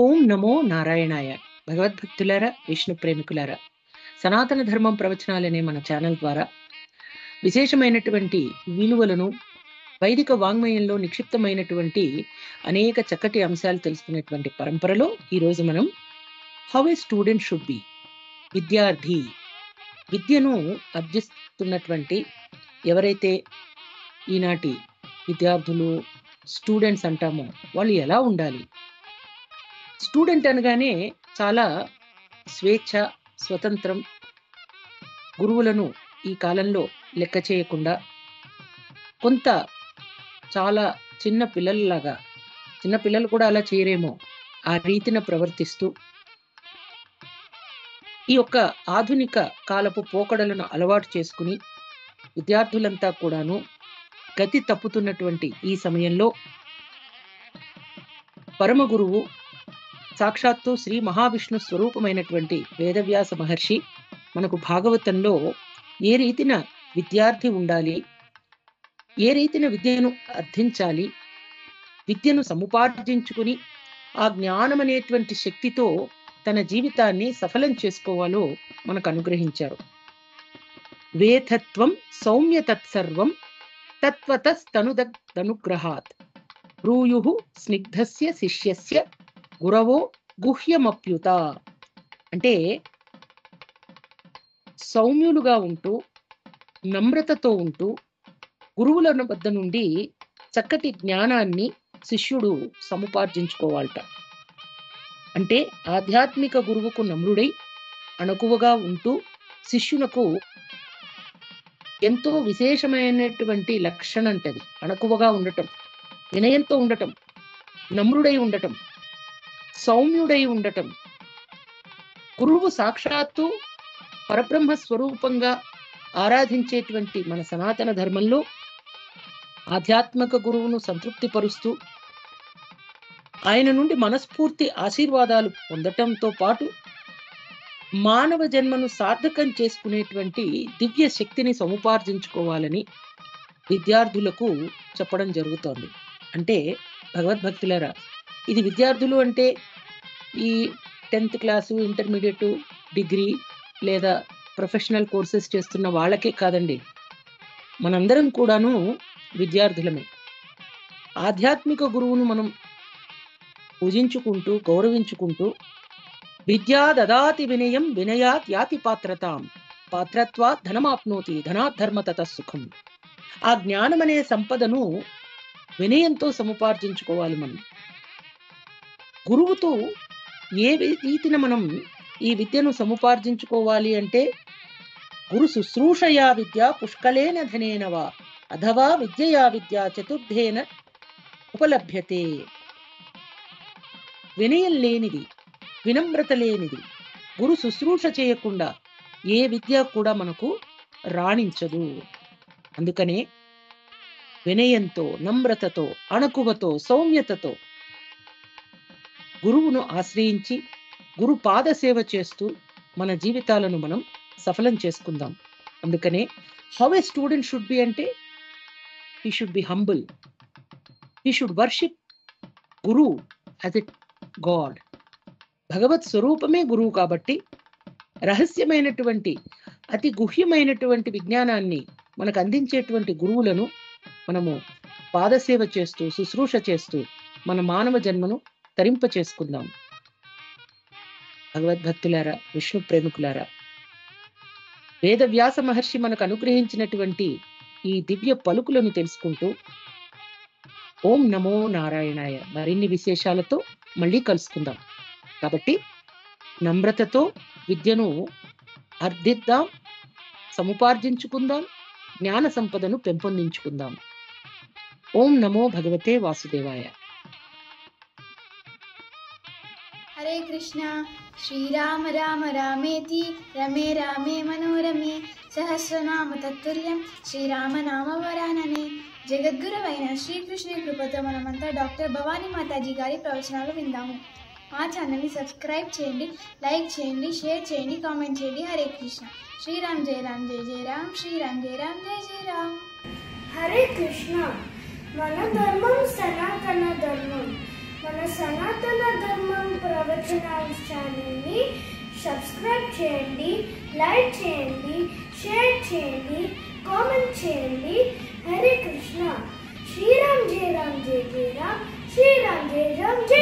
ఓం నమో నారాయణాయ. భగవద్భక్తులారా, విష్ణు ప్రేమికులారా, సనాతన ధర్మం ప్రవచనాలనే మన ఛానల్ ద్వారా విశేషమైనటువంటి విలువలను వైదిక వాంగ్మయంలో నిక్షిప్తమైనటువంటి అనేక చక్కటి అంశాలు తెలుసుకునేటువంటి పరంపరలో ఈరోజు మనం how a student should B, విద్యార్థి విద్యను అభ్యసిస్తున్నటువంటి ఎవరైతే ఈనాటి విద్యార్థులు స్టూడెంట్స్ అంటామో వాళ్ళు ఎలా ఉండాలి. స్టూడెంట్ అనగానే చాలా స్వేచ్ఛ, స్వతంత్రం, గురువులను ఈ కాలంలో లెక్క చేయకుండా కొంత చాలా చిన్న పిల్లలలాగా, చిన్న పిల్లలు కూడా అలా చేయరేమో ఆ రీతిన ప్రవర్తిస్తూ ఈ యొక్క ఆధునిక కాలపు పోకడలను అలవాటు చేసుకుని విద్యార్థులంతా కూడాను గతి తప్పుతున్నటువంటి ఈ సమయంలో పరమ గురువు సాక్షాత్తు శ్రీ మహావిష్ణు స్వరూపమైనటువంటి వేదవ్యాస మహర్షి మనకు భాగవతంలో ఏ రీతిన విద్యార్థి ఉండాలి, ఏ రీతిన విద్యను అర్థించాలి, విద్యను సముపార్జించుకుని ఆ జ్ఞానం అనేటువంటి శక్తితో తన జీవితాన్ని సఫలం చేసుకోవాలో మనకు అనుగ్రహించారు. వేదత్వం సౌమ్య తత్సర్వం తత్వతస్తనుగ్రహాత్ బ్రూయు స్నిగ్ధస్య శిష్యస్య గురవో గుహ్యమప్యుత. అంటే సౌమ్యులుగా ఉంటూ నమ్రతతో ఉంటూ గురువుల వద్ద నుండి చక్కటి జ్ఞానాన్ని శిష్యుడు సముపార్జించుకోవాలట. అంటే ఆధ్యాత్మిక గురువుకు నమ్రుడై అణకువగా ఉంటూ శిష్యునకు ఎంతో విశేషమైనటువంటి లక్షణం అంటది. అణకువగా ఉండటం, వినయంతో ఉండటం, నమ్రుడై ఉండటం, సౌమ్యుడై ఉండటం. గురువు సాక్షాత్తు పరబ్రహ్మ స్వరూపంగా ఆరాధించేటువంటి మన సనాతన ధర్మంలో ఆధ్యాత్మిక గురువును సంతృప్తిపరుస్తూ ఆయన నుండి మనస్ఫూర్తి ఆశీర్వాదాలు పొందటంతో పాటు మానవ జన్మను సార్థకం చేసుకునేటువంటి దివ్య శక్తిని సముపార్జించుకోవాలని విద్యార్థులకు చెప్పడం జరుగుతోంది. అంటే భగవద్భక్తులారా, ఇది విద్యార్థులు అంటే ఈ 10th క్లాసు, ఇంటర్మీడియట్, డిగ్రీ లేదా ప్రొఫెషనల్ కోర్సెస్ చేస్తున్న వాళ్ళకే కాదండి, మనందరం కూడాను విద్యార్థులమే. ఆధ్యాత్మిక గురువును మనం పూజించుకుంటూ గౌరవించుకుంటూ విద్యా దదాతి వినయం వినయాత్ యాతి పాత్రతాం పాత్రత్వాత్ ధనమాప్నోతి ధనాత్ ధర్మ తతః సుఖం. ఆ జ్ఞానం అనే సంపదను వినయంతో సముపార్జించుకోవాలి. మనం గురువుతో ఏ రీతిన మనం ఈ విద్యను సముపార్జించుకోవాలి అంటే గురు శుశ్రూషయా విద్య పుష్కలేన ధనేనవా అథవా విద్యయా విద్య చతుర్థేన ఉపలభ్యతే. వినయం లేనిది, వినమ్రత లేనిది, గురు శుశ్రూష చేయకుండా ఏ విద్య కూడా మనకు రాణించదు. అందుకనే వినయంతో, నమ్రతతో, అణకువతో, సౌమ్యతతో గురువును ఆశ్రయించి గురు పాద సేవ చేస్తూ మన జీవితాలను మనం సఫలం చేసుకుందాం. అందుకనే how a student should be అంటే he should be humble, he should worship guru as a god. భగవత్ స్వరూపమే గురువు కాబట్టి రహస్యమైనటువంటి అతి గుహ్యమైనటువంటి విజ్ఞానాన్ని మనకు అందించేటువంటి గురువులను మనము పాదసేవ చేస్తూ శుశ్రూష చేస్తూ మన మానవ జన్మను తరింప చేసుకుందాం. భగవద్భక్తులారా, విష్ణు ప్రేమికులారా, వేదవ్యాస మహర్షి మనకు అనుగ్రహించినటువంటి ఈ దివ్య పలుకులను తెలుసుకుంటూ ఓం నమో నారాయణాయ మరిన్ని విశేషాలతో మళ్ళీ కలుసుకుందాం. కాబట్టి నమ్రతతో విద్యను అర్థిద్దాం, సముపార్జించుకుందాం, జ్ఞాన సంపదను పెంపొందించుకుందాం. ఓం నమో భగవతే వాసుదేవాయ. हरे कृष्णा श्रीराम राम रामेति रमे रामे मनोरमे सहस्रनाम तत्तुल्यं శ్రీరామ నామ వరాననే. జగద్గురువైన శ్రీకృష్ణుని కృపతో మనమంతా డాక్టర్ భవానీ మాతాజీ గారి ప్రవచనాలు విందాము. మా ఛానల్ని సబ్స్క్రైబ్ చేయండి, లైక్ చేయండి, షేర్ చేయండి, కామెంట్ చేయండి. హరే కృష్ణ. శ్రీరామ్ జయ రామ్ జయ జయ రామ్, శ్రీరామ్ జయ రామ్ జయ జయ రామ్. హరే కృష్ణ. మన ధర్మం సనాతన ధర్మం. మన సనాతన ధర్మం ప్రవచనాల ఛానల్ని సబ్స్క్రైబ్ చేయండి, లైక్ చేయండి, షేర్ చేయండి, కామెంట్ చేయండి. హరే కృష్ణ. శ్రీరామ్ జయ రామ్ జయ జయ రామ్, శ్రీరామ్ జయ రామ్ జయ